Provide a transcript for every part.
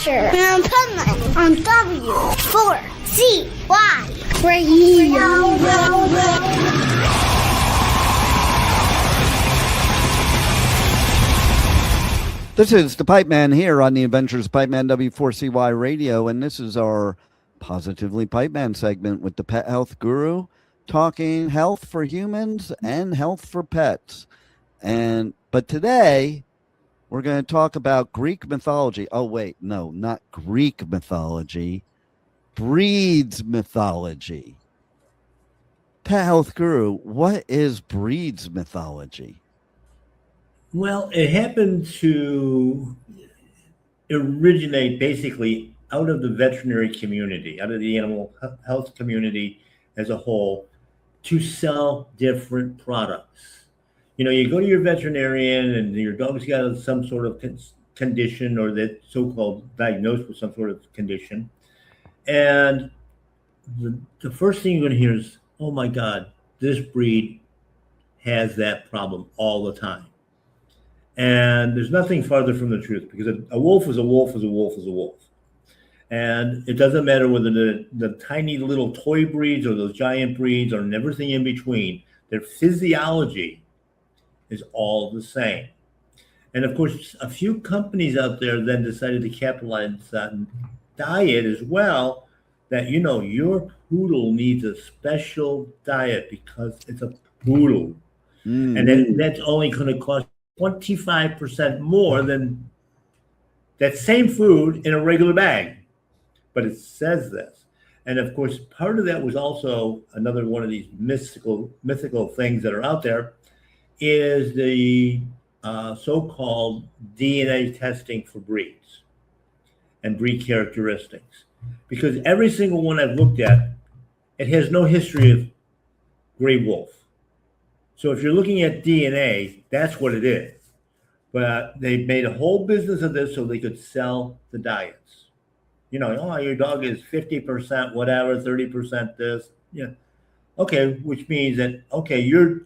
Adventure in Pipeman on W4CY Radio. This is the Pipeman here on the Adventures of Pipeman W4CY Radio, and this is our Positively Pipeman segment with the pet health guru, talking health for humans and health for pets. But today we're going to talk about Greek mythology. Oh, wait, no, not Greek mythology. Breeds mythology. Pet health guru, what is breeds mythology? Well, it happened to originate basically out of the veterinary community, out of the animal health community as a whole, to sell different products. You know, you go to your veterinarian and your dog's got some sort of condition, or that so-called diagnosed with some sort of condition. And the first thing you're going to hear is, oh my God, this breed has that problem all the time. And there's nothing farther from the truth, because a wolf is a wolf is a wolf is a wolf. And it doesn't matter whether the tiny little toy breeds or those giant breeds or everything in between, their physiology is all the same. And of course, a few companies out there then decided to capitalize on diet as well, that, you know, your poodle needs a special diet because it's a poodle. Mm-hmm. And then that's only going to cost 25% more than that same food in a regular bag. But it says this. And of course, part of that was also another one of these mythical things that are out there, is the so-called DNA testing for breeds and breed characteristics. Because every single one I've looked at, it has no history of gray wolf. So if you're looking at DNA, that's what it is. But they made a whole business of this so they could sell the diets. You know, oh, your dog is 50% whatever, 30% this. Yeah. Okay, which means that, okay, your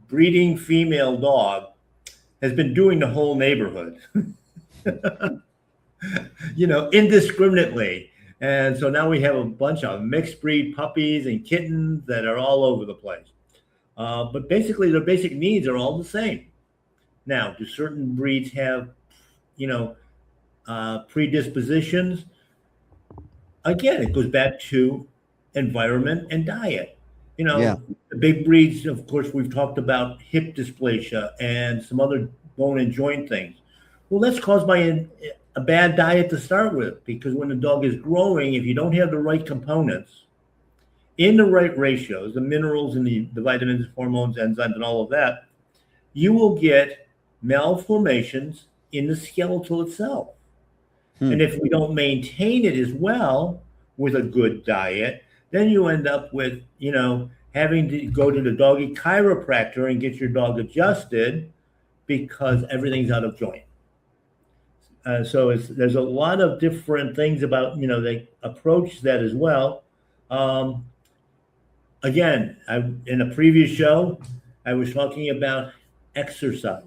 breeding female dog has been doing the whole neighborhood, you know, indiscriminately. And so now we have a bunch of mixed breed puppies and kittens that are all over the place. But basically, their basic needs are all the same. Now, do certain breeds have, you know, predispositions? Again, it goes back to environment and diet. You know, yeah. The big breeds, of course, we've talked about hip dysplasia and some other bone and joint things. Well, that's caused by a bad diet to start with, because when the dog is growing, if you don't have the right components in the right ratios, the minerals and the vitamins, hormones, enzymes, and all of that, you will get malformations in the skeletal itself. And if we don't maintain it as well with a good diet, then you end up with, you know, having to go to the doggy chiropractor and get your dog adjusted because everything's out of joint. So there's a lot of different things about, you know, they approach that as well. Again, in a previous show, I was talking about exercise.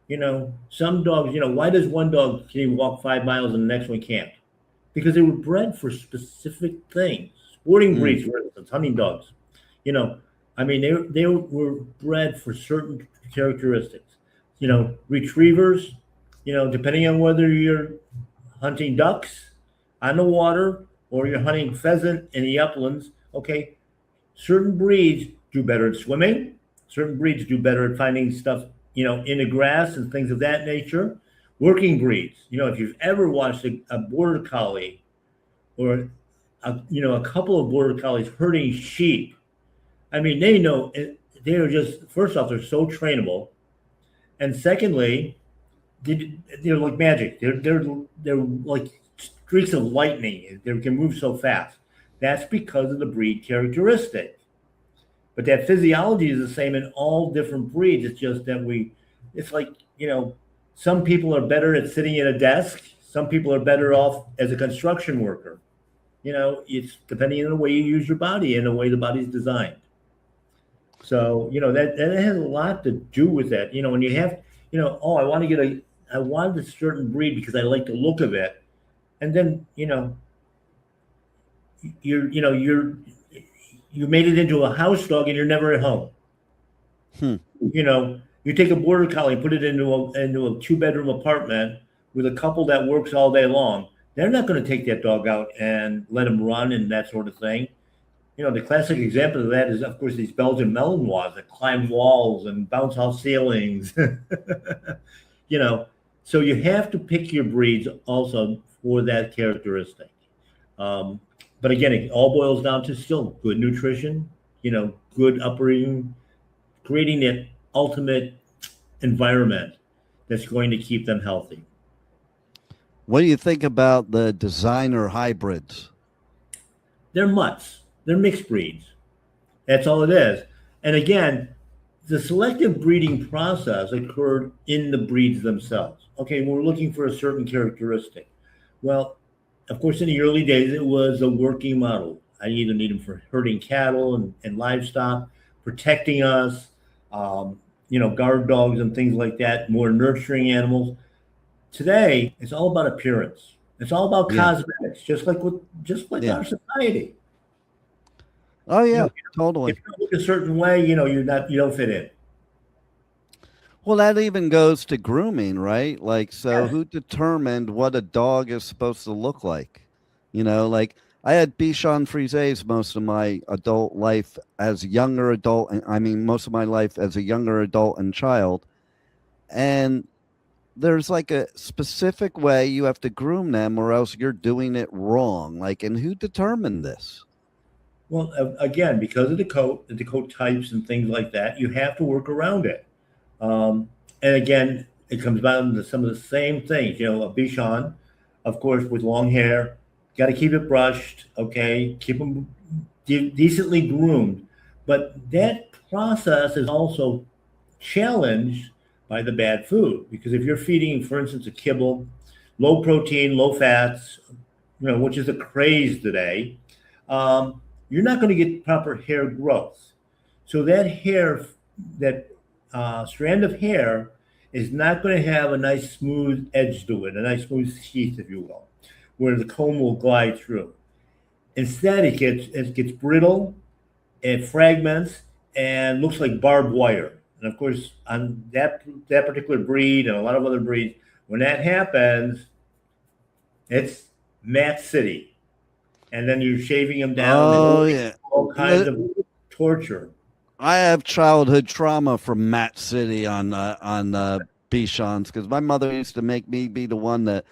You know, some dogs, you know, why does one dog can walk 5 miles and the next one can't? Because they were bred for specific things. Sporting breeds, for instance, hunting dogs. You know, I mean, they were bred for certain characteristics. You know, retrievers, you know, depending on whether you're hunting ducks on the water or you're hunting pheasant in the uplands, okay, certain breeds do better at swimming. Certain breeds do better at finding stuff, you know, in the grass and things of that nature. Working breeds, you know, if you've ever watched a border collie or, a couple of border collies herding sheep, I mean, they know they are just, first off, they're so trainable. And secondly, they're like magic. They're like streaks of lightning. They can move so fast. That's because of the breed characteristic. But that physiology is the same in all different breeds. It's just that it's like, you know, some people are better at sitting at a desk. Some people are better off as a construction worker. You know, it's depending on the way you use your body and the way the body's designed. So, you know, that has a lot to do with that. You know, when you have, you know, oh, I want to get I wanted a certain breed because I like the look of it. And then, you made it into a house dog and you're never at home. Hmm. You take a border collie, put it into a 2-bedroom apartment with a couple that works all day long. They're not going to take that dog out and let him run and that sort of thing. The classic example of that is, of course, these Belgian Malinois that climb walls and bounce off ceilings. you know, so you have to pick your breeds also for that characteristic. Um, but again, it all boils down to still good nutrition, good upbringing, creating that ultimate environment that's going to keep them healthy. What do you think about the designer hybrids? They're mutts. They're mixed breeds. That's all it is. And again, the selective breeding process occurred in the breeds themselves. Okay, we're looking for a certain characteristic. Well, of course, in the early days, it was a working model. I either need them for herding cattle and livestock, protecting us, guard dogs and things like that, more nurturing animals. Today, it's all about appearance. It's all about cosmetics, just like our society. Oh yeah, totally. If you look a certain way, you don't fit in. Well, that even goes to grooming, right? Like, so who determined what a dog is supposed to look like? Like I had Bichon Frises most of my adult life as a younger adult, and I mean most of my life as a younger adult and child. And there's like a specific way you have to groom them or else you're doing it wrong. Like, and who determined this? Well, again, because of the coat types and things like that, you have to work around it. And again, it comes down to some of the same things. A Bichon, of course, with long hair, got to keep it brushed, okay? Keep them decently groomed. But that process is also challenged by the bad food. Because if you're feeding, for instance, a kibble, low protein, low fats, which is a craze today, you're not going to get proper hair growth. So that strand of hair is not going to have a nice smooth edge to it, a nice smooth sheath, if you will, where the comb will glide through. Instead, it gets brittle, it fragments, and looks like barbed wire. And of course, on that particular breed and a lot of other breeds, when that happens, it's Mat City. And then you're shaving them down. Oh, yeah. All kinds of torture. I have childhood trauma from Mat City on Bichons because my mother used to make me be the one that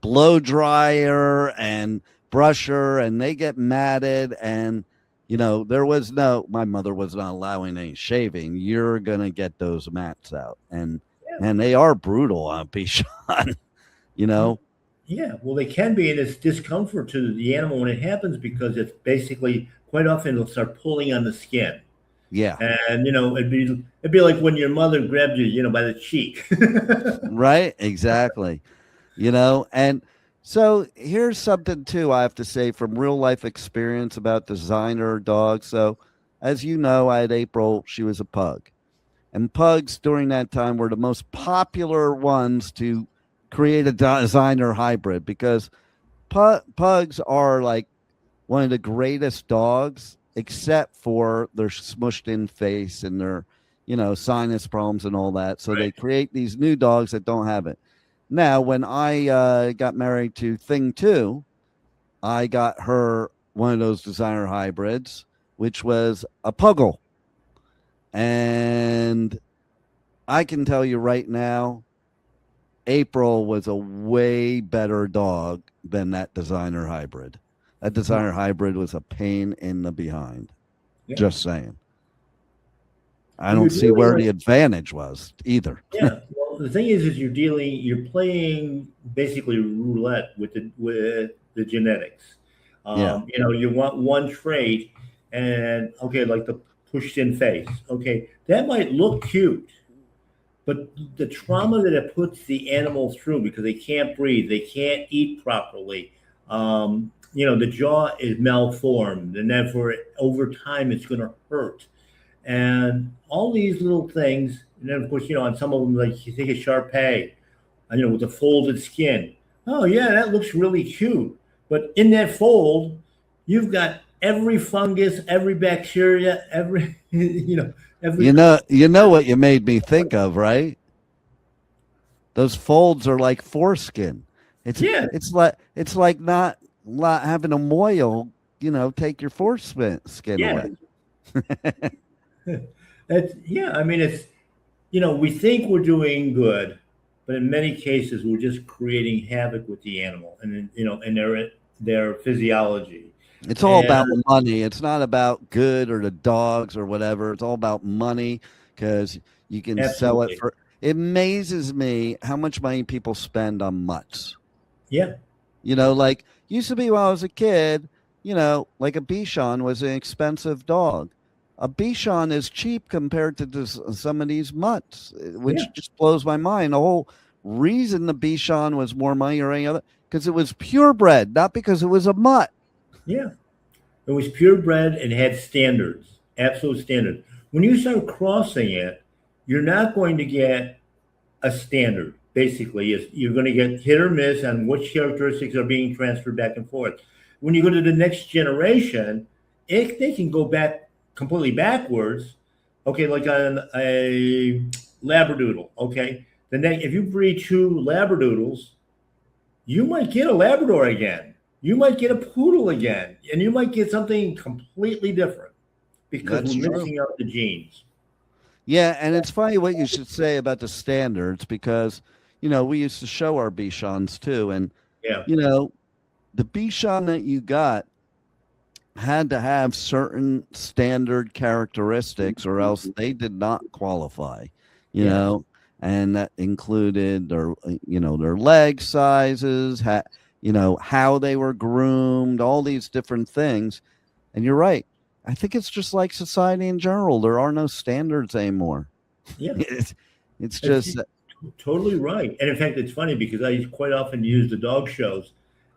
blow dryer and brusher, and they get matted. And my mother was not allowing any shaving. You're gonna get those mats out, and they are brutal on Bichon. Yeah, well, they can be, and it's discomfort to the animal when it happens because it's basically quite often it'll start pulling on the skin. Yeah, and it'd be like when your mother grabbed you, by the cheek. Right, exactly. And so here's something too I have to say from real life experience about designer dogs. So, as you know, I had April. She was a pug, and pugs during that time were the most popular ones to create a designer hybrid because pugs are like one of the greatest dogs, except for their smushed in face and their, sinus problems and all that. So They create these new dogs that don't have it. Now, when I got married to Thing 2, I got her one of those designer hybrids, which was a puggle. And I can tell you right now, April was a way better dog than that designer hybrid. That designer hybrid was a pain in the behind. Yeah. Just saying. I don't see where the advantage was either. Yeah. Well, the thing is you're playing basically roulette with the genetics. You want one trait and like the pushed in face. Okay. That might look cute. But the trauma that it puts the animal through because they can't breathe, they can't eat properly, the jaw is malformed, and therefore over time it's going to hurt. And all these little things, and then of course, on some of them, like you take a Shar-Pei, with the folded skin. Oh yeah, that looks really cute. But in that fold, you've got every fungus, every bacteria, every every You know what you made me think of, right? Those folds are like foreskin. yeah, It's like not having a moil, take your foreskin yeah. away. That's yeah. I mean, it's we think we're doing good, but in many cases we're just creating havoc with the animal and and their physiology. It's all about And money. It's not about good or the dogs or whatever. It's all about money because you can sell it absolutely, for. It amazes me how much money people spend on mutts. yeah, Like used to be when I was a kid, like a Bichon was an expensive dog. A Bichon is cheap compared to some of these mutts, yeah, which just blows my mind. The whole reason the Bichon was more money or any other, because it was purebred, not because it was a mutt. yeah. It was purebred and had standards, absolute standard. When you start crossing it, you're not going to get a standard. Basically, you're going to get hit or miss on which characteristics are being transferred back and forth. When you go to the next generation, they can go back completely backwards. Okay, like on a labradoodle. Okay, if you breed two labradoodles, you might get a Labrador again. You might get a poodle again, and you might get something completely different because That's we're true. mixing up the genes. Yeah, and it's funny what you should say about the standards because, we used to show our Bichons too. And, Yeah, you know, the Bichon that you got had to have certain standard characteristics or else they did not qualify, you yeah, know, and that included their leg sizes, how they were groomed, all these different things. And you're right. I think it's just like society in general. There are no standards anymore. yeah. it's, it's It's just, totally right. And in fact, it's funny because I quite often use the dog shows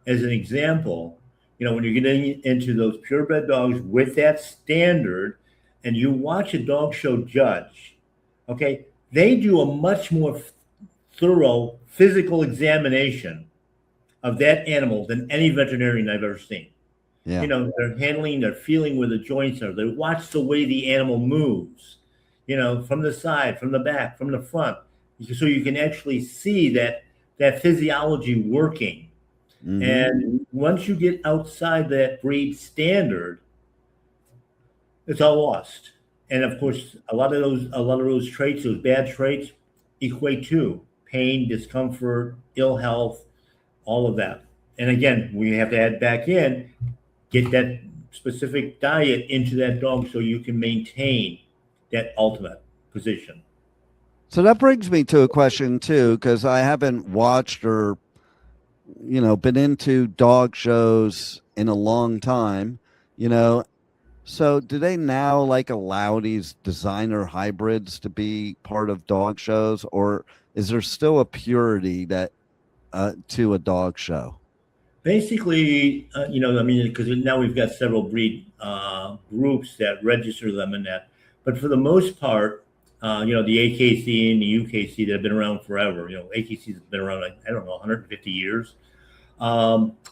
as an example. When you're getting into those purebred dogs with that standard, and you watch a dog show judge, okay, they do a much more thorough physical examination of that animal than any veterinarian I've ever seen. yeah, They're handling, they're feeling where the joints are. They watch the way the animal moves, from the side, from the back, from the front, so you can actually see that physiology working. hmm And once you get outside that breed standard, it's all lost. And of course, a lot of those traits, those bad traits, equate to pain, discomfort, ill health, all of that. And again, we have to add back in, get that specific diet into that dog so you can maintain that ultimate position. So that brings me to a question too, because I haven't watched or been into dog shows in a long time. You know, so do they now like allow these designer hybrids to be part of dog shows, or is there still a purity that to a dog show? Basically, I mean, because now we've got several breed groups that register them in that. But for the most part, the AKC and the UKC that have been around forever, AKC has been around, like, I don't know, 150 years.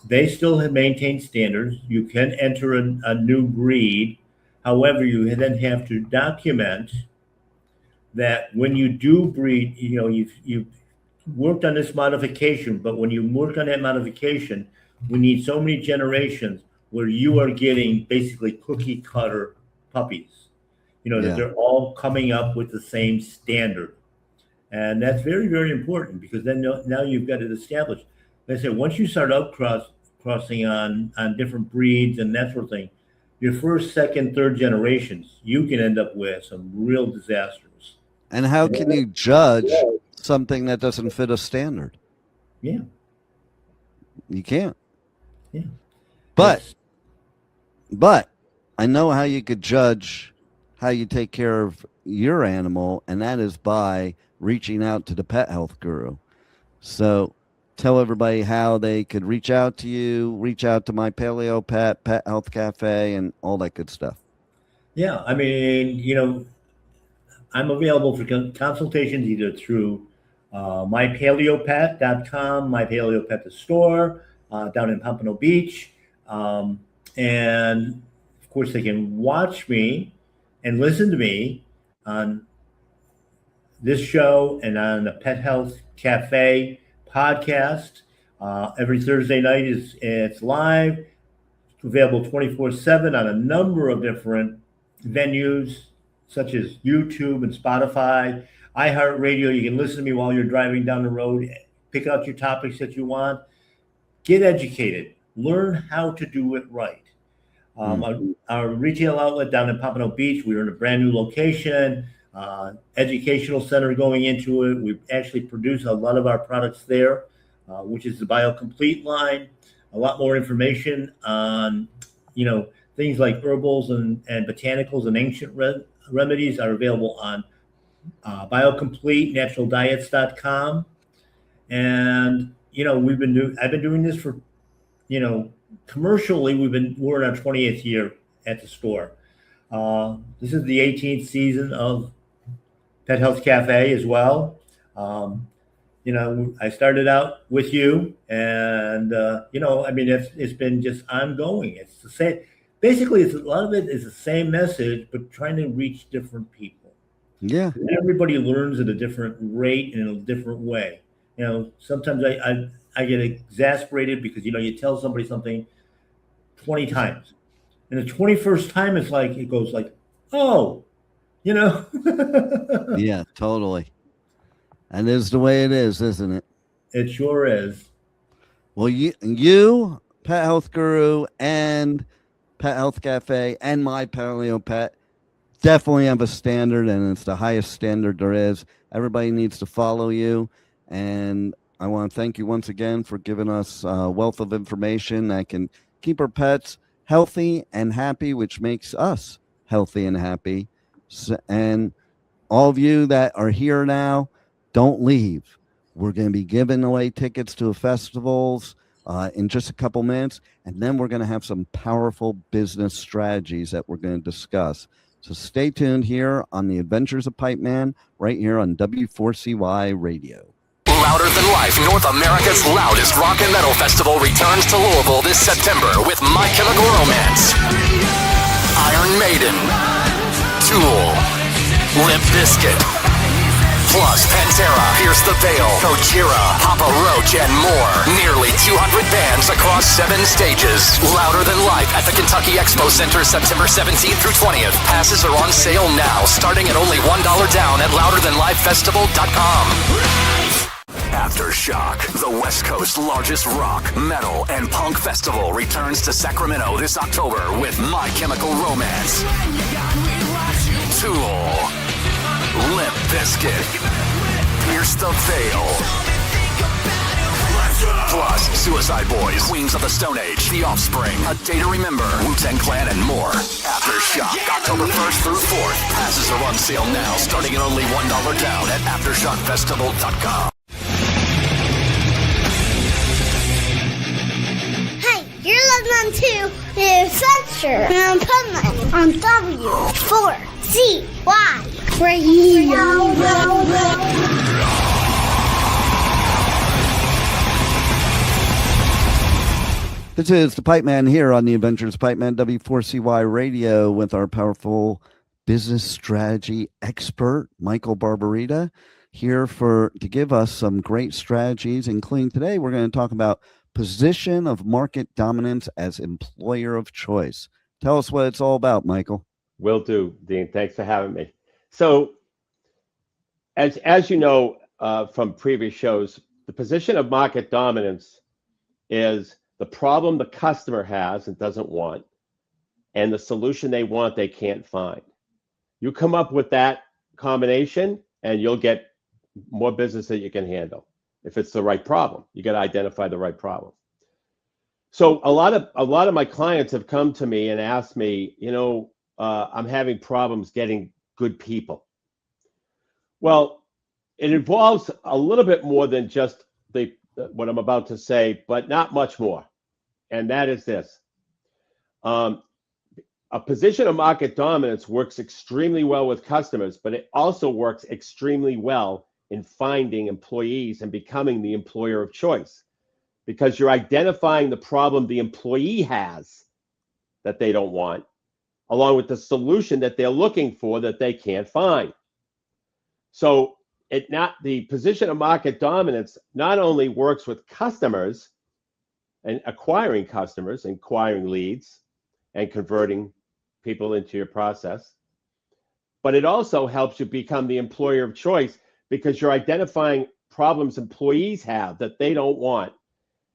They still have maintained standards. You can enter a new breed. However, you then have to document that when you do breed, you've worked on this modification, but when you work on that modification, we need so many generations where you are getting basically cookie cutter puppies, that Yeah. they're all coming up with the same standard. And that's very, very important because then now you've got it established. Like I said, once you start crossing on different breeds and that sort of thing, your first, second, third generations, you can end up with some real disasters. And how can you judge something that doesn't fit a standard? Yeah, You can't. yeah. But It's But I know how you could judge how you take care of your animal, and that is by reaching out to the pet health guru. So tell everybody how they could reach out to you, reach out to my Paleo Pet, Pet Health Cafe, and all that good stuff. Yeah, I mean, I'm available for consultations either through mypaleopet.com, mypaleopet the store down in Pompano Beach. And of course, they can watch me and listen to me on this show and on the Pet Health Cafe podcast. Every Thursday night it's live, available 24/7 on a number of different venues, such as YouTube and Spotify, iHeartRadio. You can listen to me while you're driving down the road, pick out your topics that you want, get educated, learn how to do it right. Our retail outlet down in Pompano Beach, we're in a brand new location, educational center going into it. We actually produce a lot of our products there, which is the BioComplete line. A lot more information on, things like herbals and botanicals and ancient remedies are available on BioComplete, naturaldiets.com. And, I've been doing this for, commercially, we're in our 20th year at the store. This is the 18th season of Pet Health Cafe as well. I started out with you, and it's been just ongoing. It's the same. Basically, a lot of it is the same message, but trying to reach different people. Yeah. Everybody learns at a different rate and in a different way. Sometimes I get exasperated because you tell somebody something 20 times, and the 21st time it goes like, oh, Yeah, totally. And it's the way it is, isn't it? It sure is. Well, you, Pet Health Guru, and Pet Health Cafe, and My Paleo Pet definitely have a standard, and it's the highest standard there is. Everybody needs to follow you, and I want to thank you once again for giving us a wealth of information that can keep our pets healthy and happy, which makes us healthy and happy. And all of you that are here now, don't leave. We're going to be giving away tickets to festivals in just a couple minutes, and then we're going to have some powerful business strategies that we're going to discuss. So stay tuned here on the Adventures of Pipeman, right here on W4CY Radio. Louder Than Life, North America's loudest rock and metal festival returns to Louisville this September with My Chemical Romance, Iron Maiden, Tool, Limp Bizkit, plus Pantera, Pierce the Veil, Gojira, Papa Roach, and more. Nearly 200 bands across 7 stages. Louder Than Life at the Kentucky Expo Center, September 17th through 20th. Passes are on sale now, starting at only $1 down at louderthanlifefestival.com. Aftershock, the West Coast's largest rock, metal, and punk festival, returns to Sacramento this October with My Chemical Romance, Tool, Limp Bizkit, Pierce the Veil, plus Suicide Boys, Queens of the Stone Age, The Offspring, A Day to Remember, Wu-Tang Clan, and more. Aftershock, October 1st through 4th. Passes are on sale now, starting at only $1 down at aftershockfestival.com. You're listening to The Adventures of Pipeman on W4CY Radio. This is the Pipeman here on the Adventures of Pipeman, W4CY Radio, with our powerful business strategy expert, Michael Barbarita, here to give us some great strategies, including today we're going to talk about position of market dominance as employer of choice. Tell us what it's all about, Michael. Will do, Dean. Thanks for having me. So, as you know from previous shows, the position of market dominance is the problem the customer has and doesn't want, and the solution they want they can't find. You come up with that combination, and you'll get more business that you can handle. If it's the right problem, you got to identify the right problem. So a lot of my clients have come to me and asked me, I'm having problems getting good people. Well, it involves a little bit more than just what I'm about to say, but not much more. And that is this. A position of market dominance works extremely well with customers, but it also works extremely well in finding employees and becoming the employer of choice, because you're identifying the problem the employee has that they don't want, along with the solution that they're looking for that they can't find. So the position of market dominance not only works with customers and acquiring customers, acquiring leads, and converting people into your process, but it also helps you become the employer of choice because you're identifying problems employees have that they don't want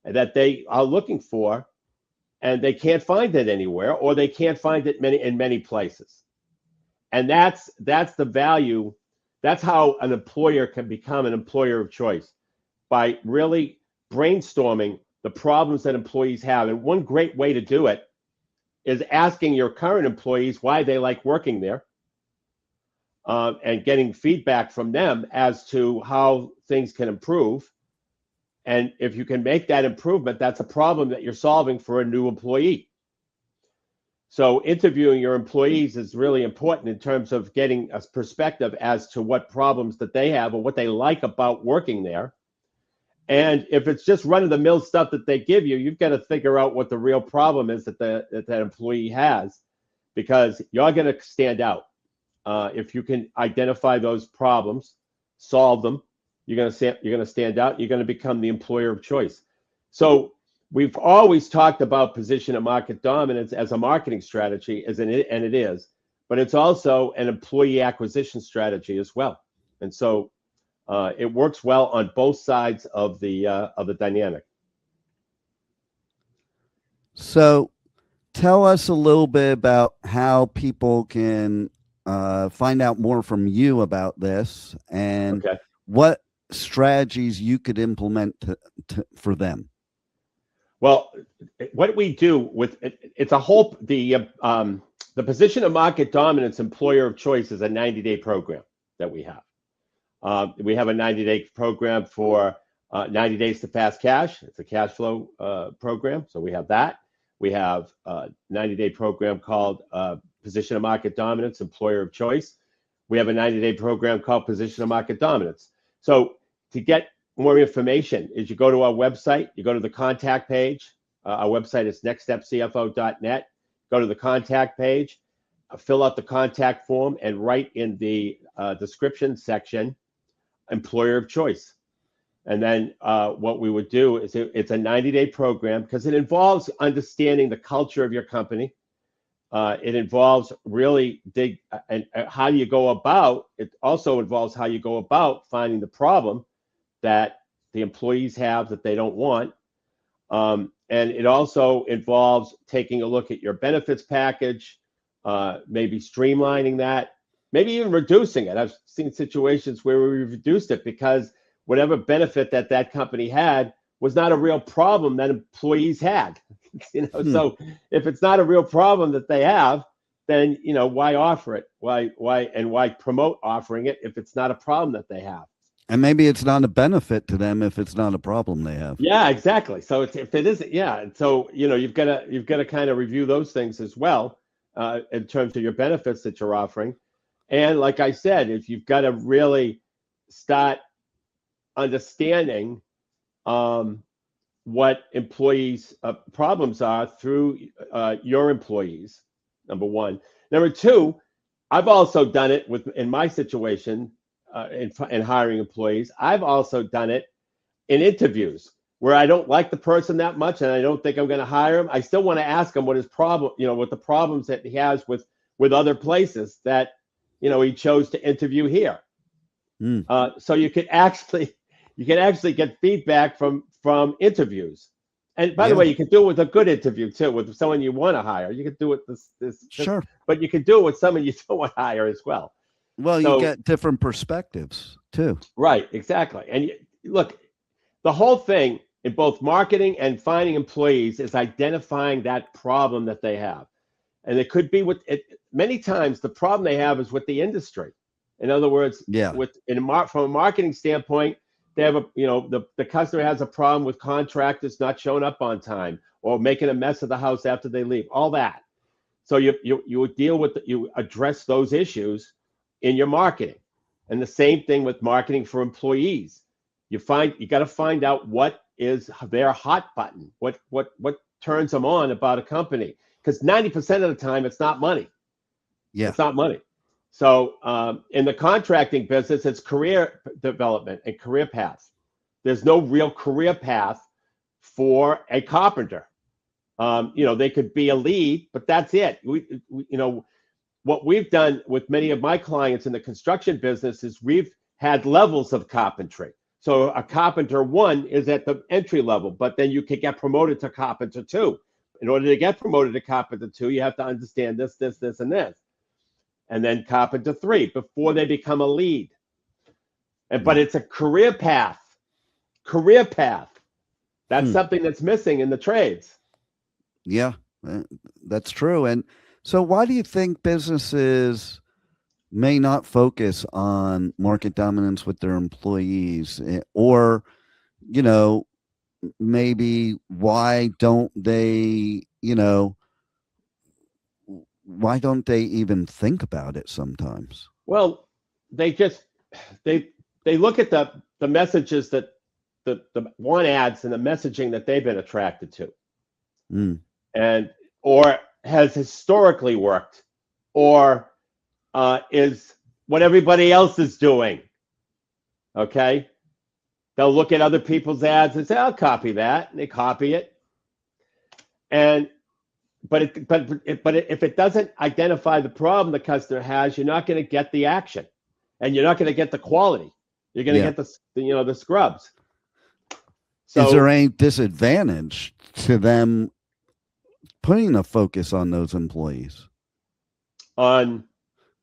and that they are looking for, and they can't find it anywhere, or they can't find it in many places. And that's the value. That's how an employer can become an employer of choice, by really brainstorming the problems that employees have. And one great way to do it is asking your current employees why they like working there, and getting feedback from them as to how things can improve. And if you can make that improvement, that's a problem that you're solving for a new employee. So interviewing your employees is really important in terms of getting a perspective as to what problems that they have or what they like about working there. And if it's just run-of-the-mill stuff that they give you, you've got to figure out what the real problem is that that employee has, because you're going to stand out. If you can identify those problems, solve them, you're going to stand out. You're going to become the employer of choice. So we've always talked about position of market dominance as a marketing strategy, and it is, but it's also an employee acquisition strategy as well. And so it works well on both sides of the dynamic. So tell us a little bit about how people can find out more from you about this, and what strategies you could implement for them. Well, what we do with it's a whole, the position of market dominance employer of choice is a 90-day program that we have. We have a 90-day program for 90 days to fast cash. It's a cash flow program. So we have that. We have a 90-day program called Position of Market Dominance, Employer of Choice. We have a 90-day program called Position of Market Dominance. So to get more information is you go to our website, you go to the contact page. Our website is nextstepcfo.net. Go to the contact page, fill out the contact form, and write in the description section, employer of choice. And then what we would do is it's a 90-day program because it involves understanding the culture of your company. It involves really how you go about. It also involves how you go about finding the problem that the employees have that they don't want. And it also involves taking a look at your benefits package, maybe streamlining that, maybe even reducing it. I've seen situations where we reduced it because whatever benefit that company had was not a real problem that employees had. So if it's not a real problem that they have, then why offer it? Why promote offering it if it's not a problem that they have? And maybe it's not a benefit to them if it's not a problem they have. Yeah, exactly. So if it isn't, yeah. So you've got to kind of review those things as well in terms of your benefits that you're offering. And like I said, if you've got to really start understanding what employees' problems are through your employees, number one. Number two, I've also done it in my situation. In hiring employees, I've also done it in interviews where I don't like the person that much and I don't think I'm going to hire him. I still want to ask him what his problem, what the problems that he has with other places that he chose to interview here. So you can actually get feedback from interviews. And by the way, you can do it with a good interview too, with someone you want to hire. You can do it sure, but you can do it with someone you don't want to hire as well. Well, you get different perspectives too. Right, exactly. And look, the whole thing in both marketing and finding employees is identifying that problem that they have. And it could be many times the problem they have is with the industry. In other words, from a marketing standpoint, they have the customer has a problem with contractors not showing up on time or making a mess of the house after they leave, all that. So you address those issues in your marketing. And the same thing with marketing for employees. You got to find out what is their hot button, what turns them on about a company. Because 90% of the time, it's not money. Yeah. It's not money. So in the contracting business, it's career development and career path. There's no real career path for a carpenter. They could be a lead, but that's it. What we've done with many of my clients in the construction business is we've had levels of carpentry. So a carpenter 1 is at the entry level, but then you can get promoted to carpenter 2. In order to get promoted to carpenter 2, you have to understand this, and this. And then carpenter 3 before they become a lead. But it's a career path. That's something that's missing in the trades. Yeah, that's true. And so why do you think businesses may not focus on market dominance with their employees? Or, maybe why don't they even think about it sometimes? Well, they look at the messages that the want ads and the messaging that they've been attracted to. And or has historically worked, or is what everybody else is doing. Okay, they'll look at other people's ads and say, "I'll copy that," and they copy it. But if it doesn't identify the problem the customer has, you're not going to get the action, and you're not going to get the quality. You're going to get the scrubs. So, is there any disadvantage to them putting a focus on those employees, on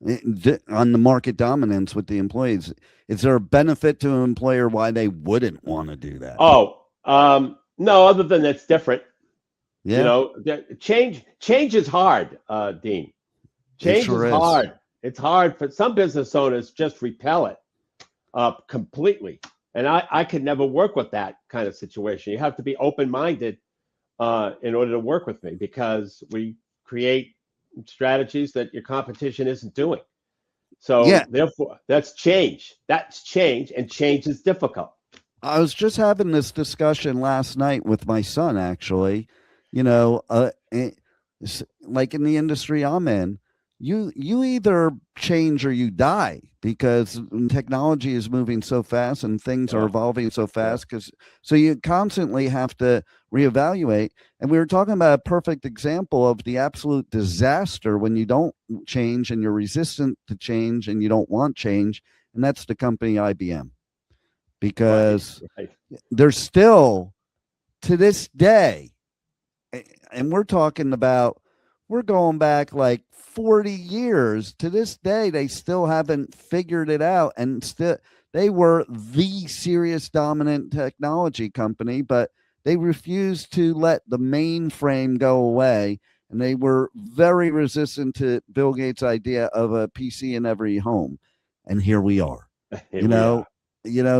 the market dominance with the employees? Is there a benefit to an employer why they wouldn't want to do that? No, other than it's different. Yeah. Change is hard, Dean. Change is hard. It's hard for some business owners, just repel it completely. And I could never work with that kind of situation. You have to be open-minded in order to work with me, because we create strategies that your competition isn't doing. So therefore, that's change. That's change, and change is difficult. I was just having this discussion last night with my son, actually. Like in the industry I'm in, you either change or you die, because technology is moving so fast and things are evolving so fast. So you constantly have to reevaluate. And we were talking about a perfect example of the absolute disaster when you don't change and you're resistant to change and you don't want change. And that's the company IBM, because they're still, to this day, and we're talking about, we're going back like 40 years to this day, they still haven't figured it out. And still, they were the serious dominant technology company, but they refused to let the mainframe go away. And they were very resistant to Bill Gates' idea of a PC in every home. And here we are,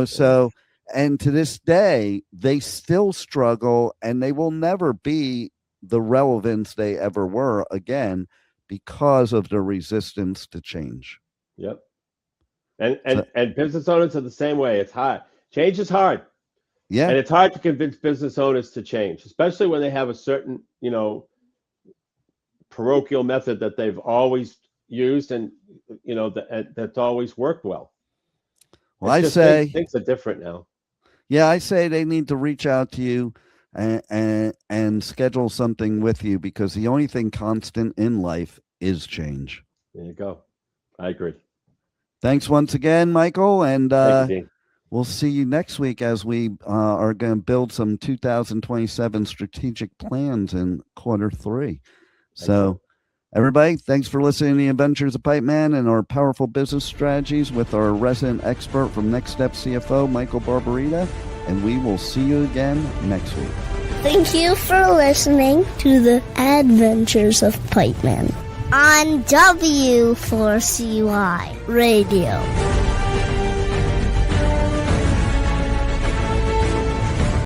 so, and to this day, they still struggle, and they will never be the relevance they ever were again, because of the resistance to change. Yep. And business owners are the same way. It's hard. Change is hard. Yeah. And it's hard to convince business owners to change, especially when they have a certain, parochial method that they've always used and, that's always worked well. Well, I say things are different now. Yeah, I say they need to reach out to you and schedule something with you, because the only thing constant in life is change. There you go. I agree. Thanks once again, Michael, and Thank you, Dean. We'll see you next week as we are going to build some 2027 strategic plans in Q3. So, everybody, thanks for listening to the Adventures of Pipeman and our powerful business strategies with our resident expert from Next Step CFO, Michael Barbarita, and we will see you again next week. Thank you for listening to the Adventures of Pipeman on W4CY Radio.